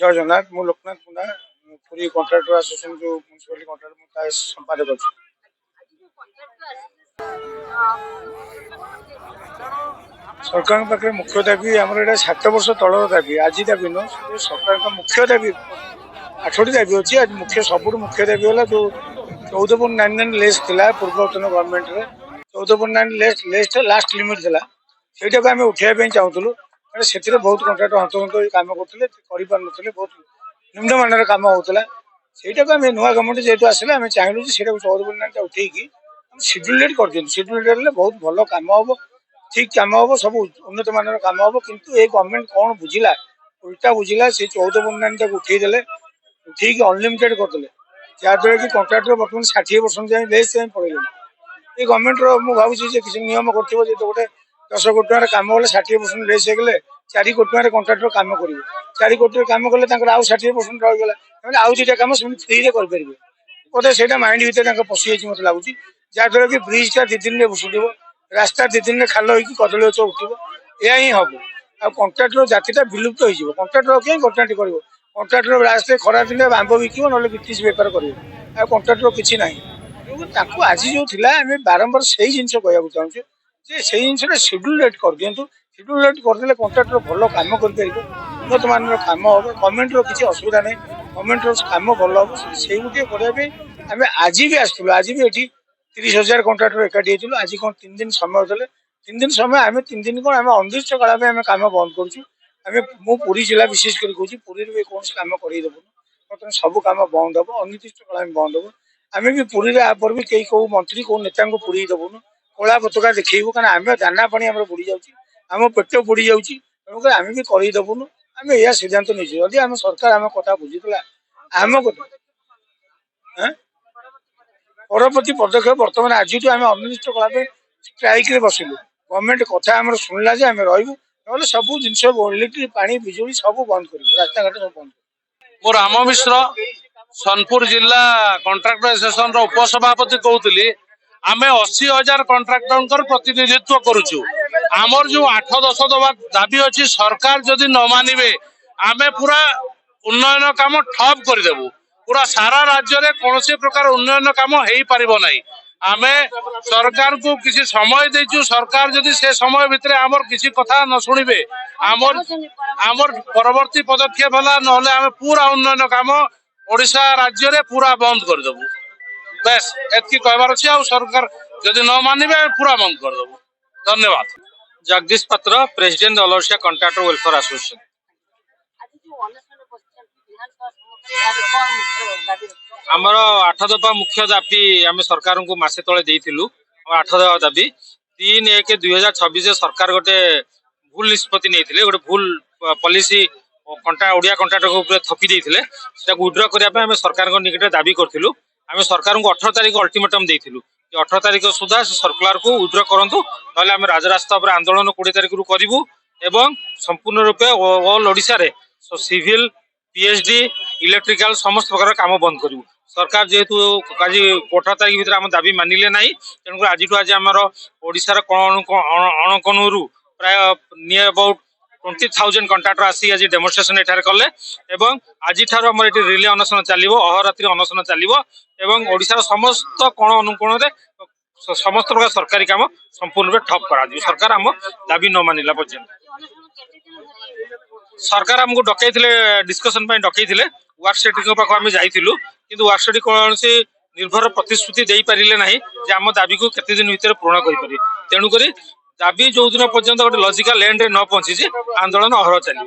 जय जगन्नाथ मु लोकनाथ मुंडा Puri contractor association जो म्युनिसिपलिटी कॉन्ट्रैक्टर मुझे संपादक अच्छी सरकार पाखे मुख्य दाबी आम 7 वर्ष तल दाबी आज दाबी न सरकार का मुख्य दाबी 8टी दाबी अच्छी आज मुख्य सब मुख्य दाबी है जो 14.99 लेस था पूर्वतन गवर्नमेंट रे 14.99 लेस लास्ट लिमिट था से आम उठाई चाहूँ से बहुत कॉन्ट्राक्टर हंत कम करते बहुत निम्नमान कम होता से आम नुआ गवर्नमेंट जेहतु आसला आम चाहूँ से 14.99 उठेकी शेड्यूल रेट कर दिखाँ शेड्यूल रेट बहुत भल कम हम ठीक कम हम सब उन्नत मान कम हम कितु ये गवर्नमेंट कौन बुझिला उल्टा बुझिला से 14.99 उठेदेले ठीक अनलिमिटेड करदे जहाँद्वारा कि कॉन्ट्राक्टर बर्तमान 60% जाए लेस जाए पड़े ये गवर्नमेंट मुझे किसी नियम कर गोटे 10 कोटी टकर कम हेल्ले 60% लेस हो गले 4 कोटी टकर कॉन्ट्राक्टर कम करेंगे 4 कोटी कम कले आउ 60% रहीगला आउ 2टा कम से फ्री में करेंगे बोधे से माइंड भर पशि जाए मत लगुच जहाँद्वारा कि ब्रिज टा 2 दिन में भुषुट रास्ता 2 दिन में खाल हो कदली गच उठो यह ही हम आ कॉन्ट्राक्टर जातिटा विलुप्त हो कॉन्ट्राक्टर कहीं कॉन्ट्राक्ट कर कॉन्ट्राक्टर रास्ते खरा दिन आंब बिक ना ब्रिटिश बेपार कर कॉन्ट्राक्टर किसी ना आज जो आम बारंबार से जिन कहूँ चाहूँ जे से जिन शेड्यूल रेट कर दिंतु शेड्यूल रेट करदे कॉन्ट्राक्टर भल कम कर उन्नत मान कम हम गवर्नमेंट किसी असुविधा नहीं गवर्नमेंट कम भल हम से गोटे करने आम आज भी आसलु आज भी ये 30,000 कॉन्ट्राक्टर एकाठी होती आज कौन 3 दिन समय देते 3 दिन समय आम 3 दिन कौन आम अनिर्दिष्ट काल में कम बंद करूँ पुरी जिला विशेष कर कहूँ पुरी भी कौन कम करदेबू बर्तमान सब कम बंद हम अनिर्दिष्ट काल में बंद हम आम भी पुरी आपर भी कई कौ मंत्री कौ नेता को पुरी देवुन कला पताका देखू क्या आम दाना पानी आम बुड़ी जाम पेट बुड़ी जाऊँगी तेणुक आम भी करदेबुन आम यह सिद्धांत नहीं जदि आम सरकार आम कथा बुझीला आम परवर्ती पदक्षेप बर्तमान आज आम अनिर्दिष्ट काल में स्ट्राइक रे बसिलु गवर्नमेंट कथा आम शुणला आम रही ना सब जिन इलेक्ट्रिक पानी बिजुली सब बंद कर रास्ता घाट सब बंद मो राम मिश्र सोनपुर जिला कॉन्ट्राक्टर एसोसिएशन उपसभापति कहूली आम 80,000 कॉन्ट्राक्टर प्रतिनिधित्व करुचु आमर जो 8-10 दबा दाबी अच्छी सरकार जदि न मानिबे आमे पूरा उन्नयन काम ठप करदेबू पूरा सारा राज्य में कौन प्रकार उन्नयन कम हो पारिबो नहीं आमे सरकार को किसी समय देचु सरकार जदि से समय भितर आमर किसी कथा न शुणिबे आमर परवर्ती पदक्षेप है ना आम पूरा उन्नयन काम ओडिशा राज्य में पूरा बंद करदेबू बस एतकी कहबार अच्छी आ सरकार जदि न मानिबे पूरा बंद करदेबू धन्यवाद। जगदीश पात्र president all Odisha contractor welfare association आमर 8 दफा मुख्य दाबी आम सरकार को मसे तले देइथिलु 8 दफा दाबी 3/1/2026 सरकार गोटे भूल निष्पत्ति नहीं गोटे भूल पॉलिसी ओडिया कॉन्ट्रैक्टर को ऊपर थपी देइथिले सेटा विड्रॉ करबा आम सरकार को निकट दाबी करथिलु आम सरकार को 18 तारिख अल्टीमेटम देइथिलु 18 तारिख सुधा सर्कुलर को विड्रॉ करंतु नले आम राजरास्ता पर आंदोलन 20 तारिख रु करिवु एवं संपूर्ण रूपे ऑल ओडिशा रे सिविल पीएचडी इलेक्ट्रिकल समस्त प्रकार काम बंद करूँ सरकार जेहेतु आज 18 तारिख भीतर आम दाबी मानिले ना तेणुक आज आमर ओडिशार अणकणु प्राय नियर अबाउट 20,000 कॉन्ट्रैक्टर आसी आज डेमोन्स्ट्रेशन एठार कले एवं आज आमर ये रिले अनशन चलो अहरात्रि अनशन चलो एवं ओडिशार समस्त कोण अनुकोण समस्त प्रकार सरकारी काम संपूर्ण रूप ठप करा सरकार आम दाबी न मानिला पर्यंत सरकार आमको Dakai discussion Dakai work setting पाख आम जाइलु कि वर्क सेटिंग कौन से निर्भर प्रतिश्रुति दे पारे ना जे आम दाबी को केते दिन भीतर पूर्ण कर तेणुक दाबी जो दिन पर्यंत गोटे लॉजिकल एंड रे न पहुंची आंदोलन अहर चलो।